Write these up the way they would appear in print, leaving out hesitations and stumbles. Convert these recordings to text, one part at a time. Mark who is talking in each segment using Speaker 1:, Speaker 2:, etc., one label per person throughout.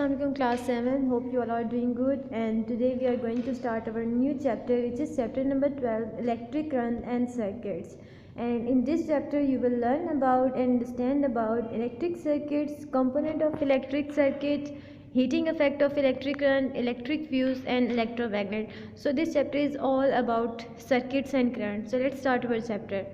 Speaker 1: Assalamualaikum class 7. Hope you all are doing good, and today we are going to start our new chapter, which is chapter number 12, electric current and circuits. And in this chapter you will learn about and understand about electric circuits, component of electric circuit, heating effect of electric current, electric fuse and electromagnet. So this chapter is all about circuits and current. So let's start our chapter.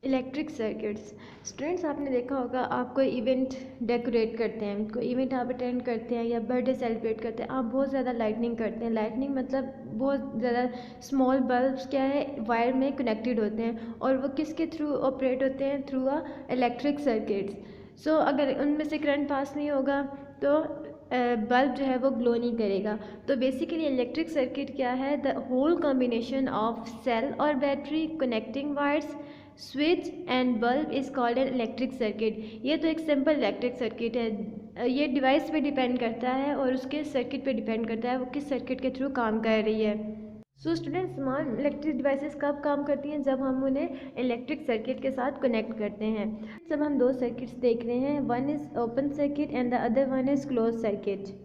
Speaker 1: Electric circuits. Students, आपने देखा होगा, आप कोई event decorate करते हैं, कोई event आप attend करते हैं या बर्थडे सेलिब्रेट करते हैं, आप बहुत ज़्यादा लाइटनिंग करते हैं। लाइटनिंग मतलब बहुत ज़्यादा स्मॉल बल्ब्स क्या है, वायर में कनेक्टेड होते हैं और वो किसके थ्रू ऑपरेट होते हैं, थ्रू अ इलेक्ट्रिक सर्किट्स। सो अगर उनमें से करंट पास नहीं होगा तो बल्ब जो है वो ग्लो नहीं करेगा। तो बेसिकली इलेक्ट्रिक सर्किट क्या है, the whole combination of cell और battery connecting wires switch and bulb is called an electric circuit. ये तो एक सिंपल इलेक्ट्रिक सर्किट है। ये डिवाइस पे डिपेंड करता है और उसके सर्किट पे डिपेंड करता है वो किस सर्किट के थ्रू काम कर रही है। So students, small electric devices कब काम करती हैं, जब हम उन्हें इलेक्ट्रिक सर्किट के साथ कनेक्ट करते हैं। जब हम दो सर्किट्स देख रहे हैं, one is open circuit and the other one is close circuit.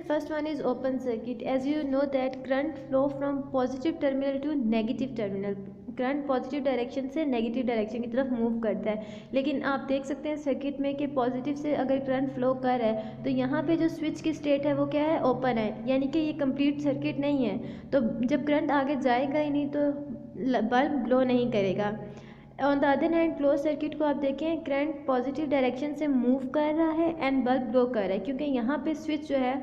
Speaker 1: First one is open circuit. As you know that current flow from positive terminal to negative terminal. Current positive direction से negative direction की तरफ move करता है, लेकिन आप देख सकते हैं सर्किट में कि पॉजिटिव से अगर करंट फ्लो कर रहा है तो यहाँ पे जो स्विच की स्टेट है वो क्या है, ओपन है, यानी कि ये कंप्लीट सर्किट नहीं है। तो जब करंट आगे जाएगा ही नहीं तो बल्ब ग्लो नहीं करेगा। On the other hand close circuit को आप देखें, करंट पॉजिटिव डायरेक्शन से मूव कर रहा है एंड बल्ब ग्लो कर रहा है, क्योंकि यहाँ पे स्विच जो है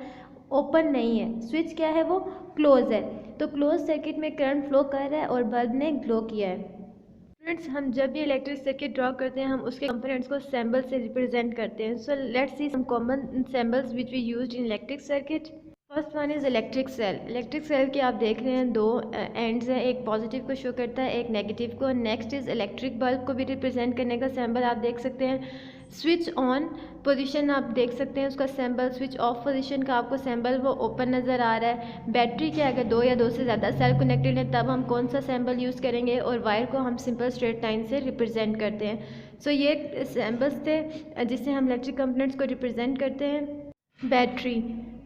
Speaker 1: ओपन नहीं है, स्विच क्या है वो क्लोज है। तो क्लोज सर्किट में करंट फ्लो कर रहा है और बल्ब ने ग्लो किया है। स्टूडेंट्स, हम जब भी इलेक्ट्रिक सर्किट ड्रॉ करते हैं हम उसके कंपोनेंट्स को सिंबल से रिप्रेजेंट करते हैं। So let's see some common symbols which we used in electric circuit. First one is electric cell. Electric cell के आप देख रहे हैं दो एंड्स हैं, एक पॉजिटिव को शो करता है, एक नेगेटिव को। नेक्स्ट इज़ इलेक्ट्रिक बल्ब को भी रिप्रेजेंट करने का सिंबल आप देख सकते हैं। स्विच ऑन पोजीशन आप देख सकते हैं उसका सिंबल, स्विच ऑफ पोजीशन का आपको सिंबल वो ओपन नज़र आ रहा है। बैटरी के अगर दो या दो से ज़्यादा सेल कनेक्टेड है तब हम कौन सा सिंबल यूज़ करेंगे, और वायर को हम सिंपल स्ट्रेट लाइन से रिप्रेजेंट करते हैं। सो ये सिंबल्स थे जिससे हम इलेक्ट्रिक कंपोनेंट्स को रिप्रेजेंट करते हैं। Battery.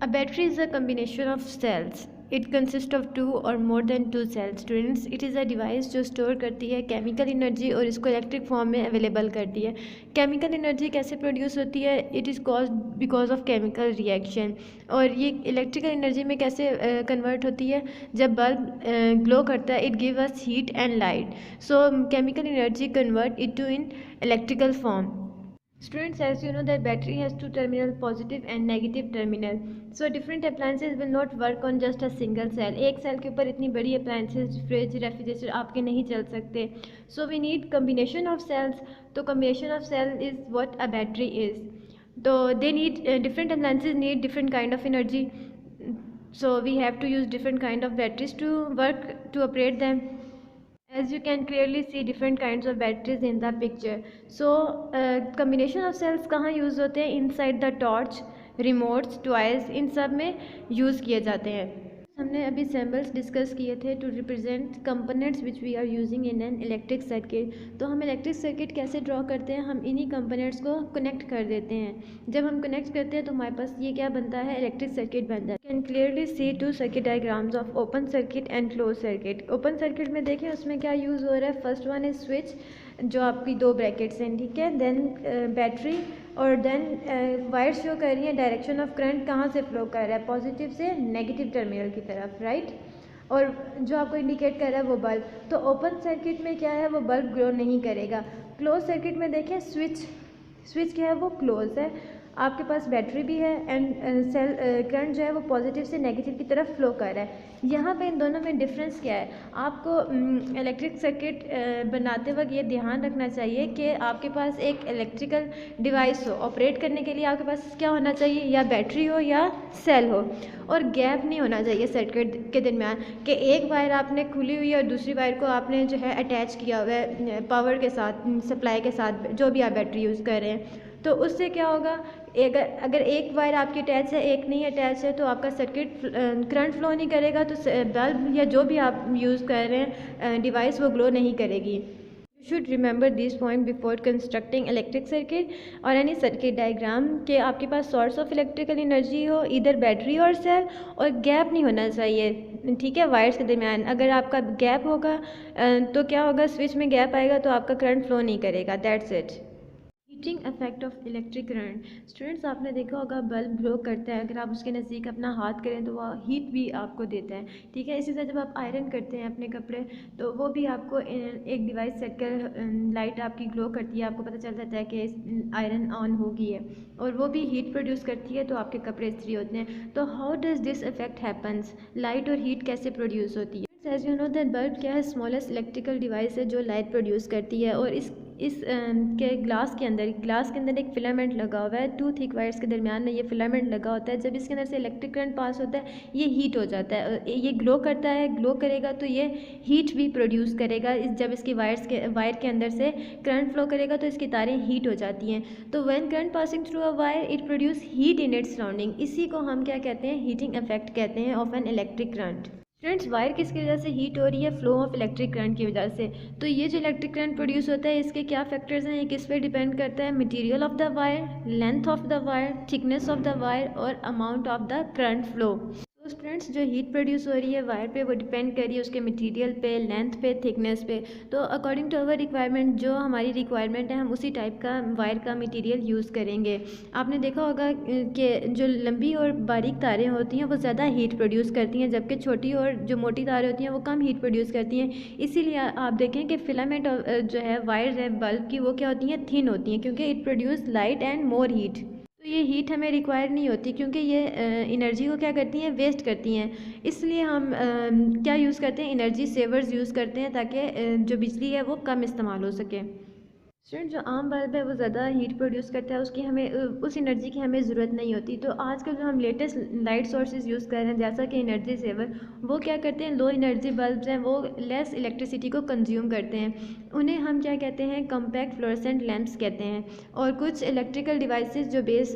Speaker 1: A battery is a combination of cells. It consists of two or more than two cells. Students, it is a device जो स्टोर करती है केमिकल एनर्जी और इसको इलेक्ट्रिक फॉर्म में अवेलेबल करती है। केमिकल एनर्जी कैसे प्रोड्यूस होती है, it is caused because of chemical reaction. और ये इलेक्ट्रिकल एनर्जी में कैसे कन्वर्ट होती है, जब बल्ब ग्लो करता है it give us heat and light. So chemical energy convert it to in electrical form. Students, as you know that battery has two terminal, positive and negative terminal. So different appliances will not work on just a single cell. एक cell के ऊपर इतनी बड़ी appliances, fridge, refrigerator आपके नहीं चल सकते. So we need combination of cells. तो combination of cell is what a battery is. So they need different appliances need different kind of energy. So we have to use different kind of batteries to work to operate them. As you can clearly see different kinds of batteries in the picture. So combination of cells कहाँ use होते हैं, inside the torch, remotes, toys, इन सब में use किए जाते हैं। हमने अभी सिंबल्स डिस्कस किए थे to represent components which we are using in an electric circuit. तो हम इलेक्ट्रिक सर्किट कैसे ड्रॉ करते हैं, हम इन्हीं कंपोनेंट्स को कनेक्ट कर देते हैं। जब हम कनेक्ट करते हैं तो हमारे पास ये क्या बनता है, इलेक्ट्रिक सर्किट बनता है। Can clearly see two circuit diagrams of open circuit and close circuit. Open circuit में देखें उसमें क्या यूज़ हो रहा है, फर्स्ट वन इज स्विच जो आपकी दो ब्रैकेट्स हैं, ठीक है, देन बैटरी और देन वायर शो कर रही है डायरेक्शन ऑफ करंट कहाँ से फ्लो कर रहा है, पॉजिटिव से नेगेटिव टर्मिनल की तरफ, राइट। और जो आपको इंडिकेट कर रहा है वो बल्ब। तो ओपन सर्किट में क्या है, वो बल्ब ग्लो नहीं करेगा। क्लोज सर्किट में देखें स्विच क्या है वो क्लोज है, आपके पास बैटरी भी है एंड सेल करंट जो है वो पॉजिटिव से नेगेटिव की तरफ फ्लो कर रहा है। यहाँ पे इन दोनों में डिफरेंस क्या है, आपको इलेक्ट्रिक सर्किट बनाते वक्त ये ध्यान रखना चाहिए कि आपके पास एक इलेक्ट्रिकल डिवाइस हो, ऑपरेट करने के लिए आपके पास क्या होना चाहिए, या बैटरी हो या सेल हो, और गैप नहीं होना चाहिए सर्किट के दरमियान कि एक वायर आपने खुली हुई है और दूसरी वायर को आपने जो है अटैच किया हुआ है पावर के साथ, सप्लाई के साथ, जो भी आप बैटरी यूज़ कर रहे हैं। तो उससे क्या होगा, अगर एक वायर आपकी अटैच है एक नहीं अटैच है तो आपका सर्किट करंट फ्लो नहीं करेगा, तो बल्ब या जो भी आप यूज़ कर रहे हैं डिवाइस वो ग्लो नहीं करेगी। should remember this point before constructing electric circuit or any circuit diagram कि आपके पास source of electrical energy हो, इधर बैटरी और सेल, और गैप नहीं होना चाहिए, ठीक है, वायर्स के दरमियान। अगर आपका गैप होगा तो क्या होगा, स्विच में गैप आएगा तो आपका करंट फ्लो नहीं करेगा। That's it. Heating effect of electric current. Students, आपने देखा होगा बल्ब ग्लो करता है, अगर आप उसके नज़दीक अपना हाथ करें तो वह हीट भी आपको देता है, ठीक है। इसी तरह जब आप आयरन करते हैं अपने कपड़े तो वो भी आपको एक डिवाइस सेट कर लाइट आपकी ग्लो करती है, आपको पता चल जाता है कि आयरन ऑन हो गई है, और वो भी हीट प्रोड्यूस करती है तो आपके कपड़े इस्त्री होते हैं। तो how does this effect happens, light और हीट कैसे प्रोड्यूस होती है। As you know that bulb क्या है, स्मॉलेस्ट इलेक्ट्रिकल डिवाइस है जो लाइट प्रोड्यूस करती है, और इस के ग्लास के अंदर एक फिलामेंट लगा हुआ है, टू थिक वायर्स के दरमियान में ये फिलामेंट लगा होता है। जब इसके अंदर से इलेक्ट्रिक करंट पास होता है ये हीट हो जाता है, ये ग्लो करता है, ग्लो करेगा तो ये हीट भी प्रोड्यूस करेगा। जब इसकी वायर के अंदर से करंट फ्लो करेगा तो इसकी तारें हीट हो जाती हैं। तो when current passing through a wire it produce heat in its surrounding, इसी को हम क्या कहते हैं, हीटिंग इफेक्ट कहते हैं of an electric current. Students, wire किसकी वजह से हीट हो रही है, फ्लो ऑफ इलेक्ट्रिक करंट की वजह से। तो ये जो इलेक्ट्रिक करंट प्रोड्यूस होता है इसके क्या फैक्टर्स हैं, ये किस पे डिपेंड करता है, material of the wire, length of the wire, thickness of the wire और amount of the current flow. तो स्टूडेंट्स, जो हीट प्रोड्यूस हो रही है वायर पे वो डिपेंड कर रही है उसके मटेरियल पे, लेंथ पे, थिकनेस पे। तो अकॉर्डिंग टू अवर रिक्वायरमेंट, जो हमारी रिक्वायरमेंट है हम उसी टाइप का वायर का मटेरियल यूज़ करेंगे। आपने देखा होगा कि जो लंबी और बारीक तारें होती हैं वो ज़्यादा हीट प्रोड्यूस करती हैं, जबकि छोटी और जो मोटी तारें होती हैं वो कम हीट प्रोड्यूस करती हैं। इसीलिए आप देखें कि फिलामेंट जो है वायर है बल्ब की, वो क्या होती हैं, थिन होती हैं, क्योंकि it produce light and more heat. तो ये हीट हमें रिक्वायर नहीं होती, क्योंकि ये एनर्जी को क्या करती हैं, वेस्ट करती हैं। इसलिए हम क्या यूज़ करते हैं, एनर्जी सेवर्स यूज़ करते हैं, ताकि जो बिजली है वो कम इस्तेमाल हो सके। स्टूडेंट, जो आम बल्ब है वो ज़्यादा हीट प्रोड्यूस करता है, उसकी हमें उस एनर्जी की हमें ज़रूरत नहीं होती। तो आजकल जो हम लेटेस्ट लाइट सोर्सेज यूज़ कर रहे हैं जैसा कि एनर्जी सेवर, वो क्या करते हैं, लो एनर्जी बल्ब्स हैं, वो लेस इलेक्ट्रिसिटी को कंज्यूम करते हैं। उन्हें हम क्या कहते हैं, कम्पैक्ट फ्लोरेसेंट लैंप्स कहते हैं। और कुछ इलेक्ट्रिकल डिवाइसेस जो बेस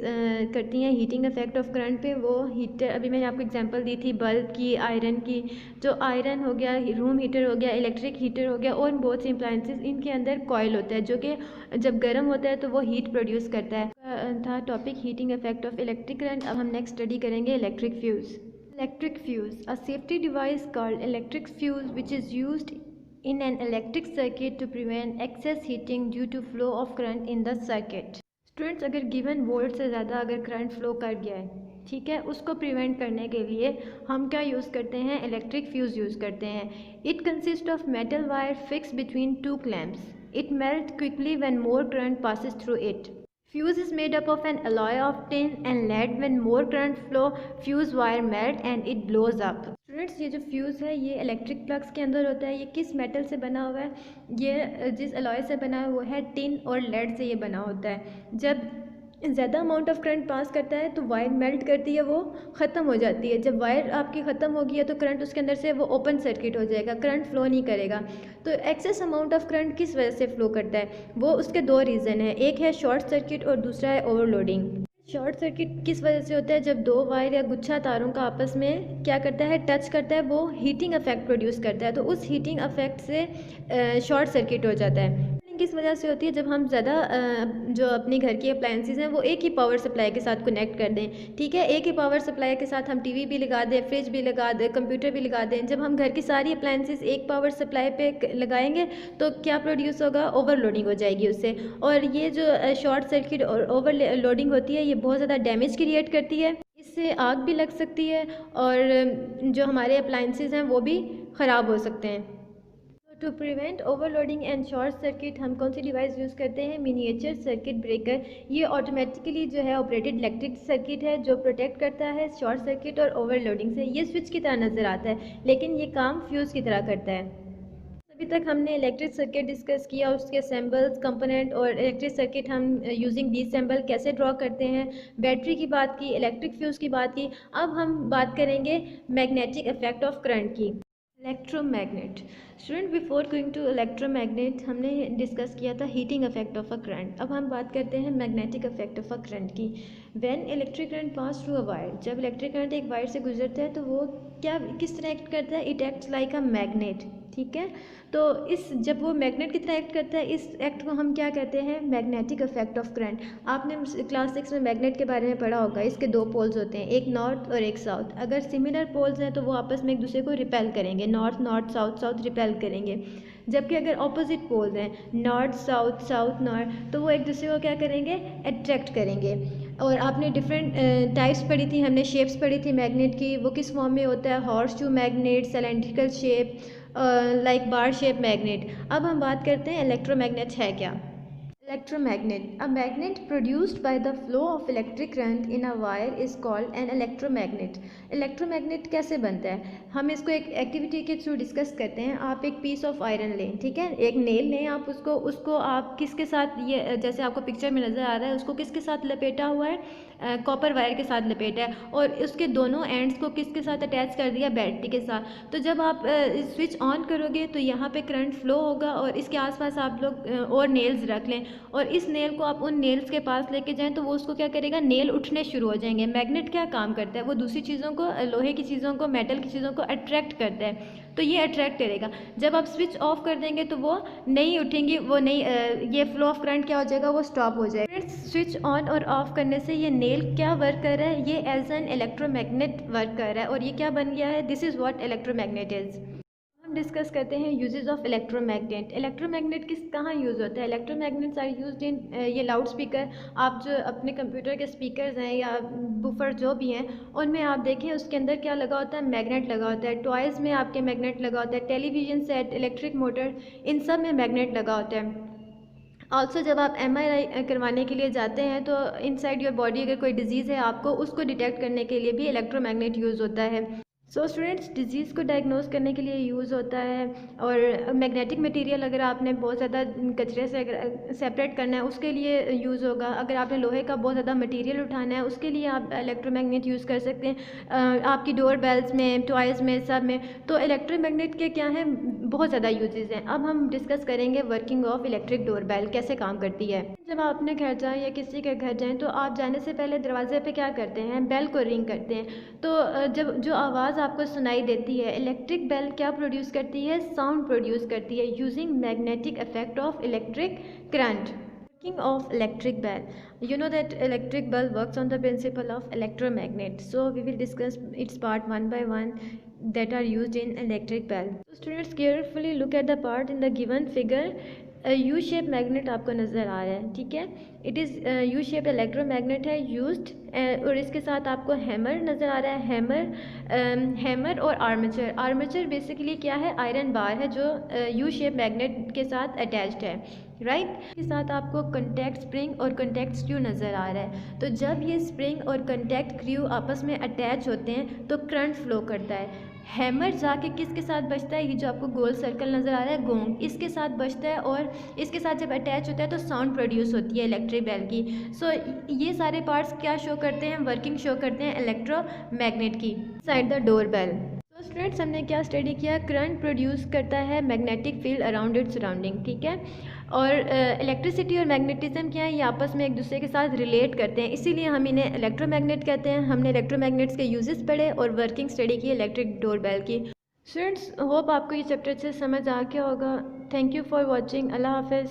Speaker 1: करती हैं हीटिंग इफेक्ट ऑफ करंट पे, वो हीटर, अभी मैंने आपको एग्जांपल दी थी बल्ब की, आयरन की। जो आयरन हो गया, रूम हीटर हो गया, इलेक्ट्रिक हीटर हो गया, और बहुत सी अप्लायंसेस, इनके अंदर कॉयल होता है जो कि जब गर्म होता है तो वो हीट प्रोड्यूस करता है। था topic heating effect of electric current. अब हम नेक्स्ट स्टडी करेंगे electric fuse. Electric fuse, a safety device called electric fuse which is used in an electric circuit to prevent excess heating due to flow of current in the circuit. Students, अगर given volt से ज़्यादा अगर current flow कर गया है, ठीक है, उसको प्रिवेंट करने के लिए हम क्या यूज़ करते हैं, इलेक्ट्रिक फ्यूज़ यूज़ करते हैं। It consist of metal wire fix between two clamps. It melts quickly when more current passes through it. Fuse is made up of an alloy of tin and lead. When more current flow, fuse wire melt and it blows up. Students, ये जो fuse है ये electric plugs के अंदर होता है। ये किस मेटल से बना हुआ है, ये जिस अलॉय से बना है वो है टिन और लेड से ये बना होता है। जब ज़्यादा अमाउंट ऑफ करंट पास करता है तो वायर मेल्ट करती है, वो ख़त्म हो जाती है। जब वायर आपकी ख़त्म होगी है तो करंट उसके अंदर से वो ओपन सर्किट हो जाएगा, करंट फ्लो नहीं करेगा। तो एक्सेस अमाउंट ऑफ करंट किस वजह से फ्लो करता है, वो उसके दो रीज़न है, एक है शॉर्ट सर्किट और दूसरा है ओवरलोडिंग। शॉर्ट सर्किट किस वजह से होता है, जब दो वायर या गुच्छा तारों का आपस में क्या करता है, टच करता है, वो हीटिंग इफेक्ट प्रोड्यूस करता है, तो उस हीटिंग इफेक्ट से शॉर्ट सर्किट हो जाता है। किस वजह से होती है, जब हम ज़्यादा जो अपने घर की अप्लायंसेज हैं वो एक ही पावर सप्लाई के साथ कनेक्ट कर दें, ठीक है, एक ही पावर सप्लाई के साथ हम टीवी भी लगा दें, फ्रिज भी लगा दें, कंप्यूटर भी लगा दें। जब हम घर की सारी अप्लायंसेज एक पावर सप्लाई पे लगाएंगे तो क्या प्रोड्यूस होगा, ओवरलोडिंग हो जाएगी उससे। और ये जो शॉर्ट सर्किट और ओवरलोडिंग होती है ये बहुत ज़्यादा डैमेज क्रिएट करती है, इससे आग भी लग सकती है और जो हमारे अप्लायंसेज हैं वो भी ख़राब हो सकते हैं। To prevent overloading and short circuit हम कौन सी डिवाइस यूज़ करते हैं, मिनिएचर सर्किट ब्रेकर। ये ऑटोमेटिकली जो है ऑपरेटेड इलेक्ट्रिक सर्किट है जो प्रोटेक्ट करता है शॉर्ट सर्किट और ओवरलोडिंग से। ये स्विच की तरह नज़र आता है लेकिन ये काम फ्यूज़ की तरह करता है। अभी तक हमने इलेक्ट्रिक सर्किट डिस्कस किया, उसके सिंबल्स, कंपोनेंट और इलेक्ट्रिक सर्किट हम यूजिंग दी सिंबल कैसे ड्रॉ करते हैं, बैटरी की बात की, इलेक्ट्रिक फ्यूज़ की बात की। अब हम बात करेंगे मैग्नेटिक इफेक्ट ऑफ करंट की। Electromagnet. Student, before going to electromagnet हमने डिस्कस किया था heating effect of a current. अब हम बात करते हैं magnetic effect of a current की। When electric current pass through a wire, जब इलेक्ट्रिक करंट एक वायर से गुजरता है तो वो क्या किस तरह एक्ट करता है, it acts like a magnet. ठीक है। तो इस जब वो मैग्नेट की तरह एक्ट करता है, इस एक्ट को हम क्या कहते हैं, मैग्नेटिक इफेक्ट ऑफ करंट। आपने क्लास 6 में मैग्नेट के बारे में पढ़ा होगा, इसके दो पोल्स होते हैं, एक नॉर्थ और एक साउथ। अगर सिमिलर पोल्स हैं तो वो आपस में एक दूसरे को रिपेल करेंगे, north north south south repel करेंगे। जबकि अगर ऑपोजिट पोल्स हैं, नॉर्थ साउथ साउथ नॉर्थ, तो वो एक दूसरे को क्या करेंगे, अट्रैक्ट करेंगे। और आपने डिफरेंट टाइप्स पढ़ी थी, हमने शेप्स पढ़ी थी मैग्नेट की, वो किस फॉर्म में होता है, horseshoe magnet, cylindrical shape, like bar shape magnet. अब हम बात करते हैं इलेक्ट्रोमैग्नेट है क्या। Electromagnet. A magnet produced by the flow of electric current in a wire is called an electromagnet. Electromagnet कैसे बनता है, हम इसको एक एक्टिविटी के थ्रू डिस्कस करते हैं। आप एक पीस ऑफ आयरन लें, ठीक है, एक नेल लें, आप उसको आप किसके साथ, ये जैसे आपको पिक्चर में नज़र आ रहा है, उसको किसके साथ लपेटा हुआ है, कॉपर वायर के साथ लपेटा है, और उसके दोनों एंड्स को किसके साथ अटैच कर दिया, बैटरी के साथ। तो जब आप स्विच ऑन करोगे तो यहाँ पे करंट फ्लो होगा, और इसके आसपास आप लोग और नेल्स रख लें, और इस नेल को आप उन नेल्स के पास लेके जाएं तो वो उसको क्या करेगा, नेल उठने शुरू हो जाएंगे। मैग्नेट क्या काम करता है, वो दूसरी चीज़ों को, लोहे की चीज़ों को, मेटल की चीज़ों को अट्रैक्ट करता है, तो ये अट्रैक्ट करेगा। जब आप स्विच ऑफ कर देंगे तो वो नहीं उठेंगी, वो नहीं, ये फ्लो ऑफ करंट क्या हो जाएगा, वो स्टॉप हो जाएगा। स्विच ऑन और ऑफ करने से ये नेल क्या वर्क कर रहा है, ये एज एन इलेक्ट्रोमैग्नेट वर्क कर रहा है, और ये क्या बन गया है, this is what electromagnet is. हम डिस्कस करते हैं यूजेस ऑफ इलेक्ट्रोमैग्नेट। इलेक्ट्रोमैग्नेट किस कहाँ यूज़ होता है, इलेक्ट्रोमैग्नेट्स आर यूज्ड इन, ये लाउड स्पीकर, आप जो अपने कंप्यूटर के स्पीकर्स हैं या बुफर जो भी हैं, उनमें आप देखें उसके अंदर क्या लगा होता है, मैग्नेट लगा होता है। टॉयज़ में आपके मैग्नेट लगा होता है, टेलीविज़न सेट, इलेक्ट्रिक मोटर, इन सब में मैग्नेट लगा होता है। ऑल्सो जब आप MRI करवाने के लिए जाते हैं तो इनसाइड योर बॉडी अगर कोई डिजीज़ है आपको, उसको डिटेक्ट करने के लिए भी इलेक्ट्रोमैग्नेट यूज़ होता है। सो स्टूडेंट्स, डिजीज़ को डायग्नोस करने के लिए यूज़ होता है। और मैग्नेटिक मटेरियल अगर आपने बहुत ज़्यादा कचरे से अगर सेपरेट करना है उसके लिए यूज़ होगा। अगर आपने लोहे का बहुत ज़्यादा मटेरियल उठाना है उसके लिए आप इलेक्ट्रोमैग्नेट यूज़ कर सकते हैं। आपकी डोर बेल्स में, टॉयज़ में, सब में। तो इलेक्ट्रोमैग्नेट के क्या हैं, बहुत ज़्यादा यूजेज़ हैं। अब हम डिस्कस करेंगे working of electric door bell कैसे काम करती है। जब आप अपने घर जाएँ या किसी के घर जाएँ तो आप जाने से पहले दरवाजे पे क्या करते हैं, बेल को रिंग करते हैं। तो जब जो आवाज़ आपको सुनाई देती है, इलेक्ट्रिक बेल क्या प्रोड्यूस करती है, साउंड प्रोड्यूस करती है using magnetic effect of electric current. Working of electric bell. You know that electric bell works on the principle of electromagnet. So we will discuss its part one by one that are used in electric bell. So students, carefully look at the part in the given figure. U shape magnet आपको नज़र आ रहा है, ठीक है, it is U shape electromagnet है used, और इसके साथ आपको हैमर नज़र आ रहा है, हैमर और आर्मेचर। आर्मेचर बेसिकली क्या है, आयरन बार है जो यू शेप मैग्नेट के साथ अटैच्ड है, राइट। इसके साथ आपको कंटेक्ट स्प्रिंग और कंटेक्ट स्क्रू नज़र आ रहा है। तो जब ये स्प्रिंग और कंटेक्ट स्क्रू आपस में अटैच होते हैं तो करंट फ्लो करता है। हैमर जाके किसके साथ बजता है, ये जो आपको गोल सर्कल नज़र आ रहा है, गोंग, इसके साथ बजता है, और इसके साथ जब अटैच होता है तो साउंड प्रोड्यूस होती है इलेक्ट्रिक बेल की। सो ये सारे पार्ट्स क्या शो करते हैं, वर्किंग शो करते हैं इलेक्ट्रोमैग्नेट की। Side the door bell. तो स्टूडेंट्स, हमने क्या स्टडी किया, करंट प्रोड्यूस करता है magnetic field around its surrounding, ठीक है, और इलेक्ट्रिसिटी और मैग्नेटिज्म क्या है, ये आपस में एक दूसरे के साथ रिलेट करते हैं, इसीलिए हम इन्हें इलेक्ट्रोमैग्नेट कहते हैं। हमने इलेक्ट्रोमैग्नेट्स के यूजेस पढ़े और वर्किंग स्टडी की इलेक्ट्रिक डोर बेल की। स्टूडेंट्स, होप आपको ये चैप्टर से समझ आ गया होगा। Thank you for watching. अल्लाह हाफिज़।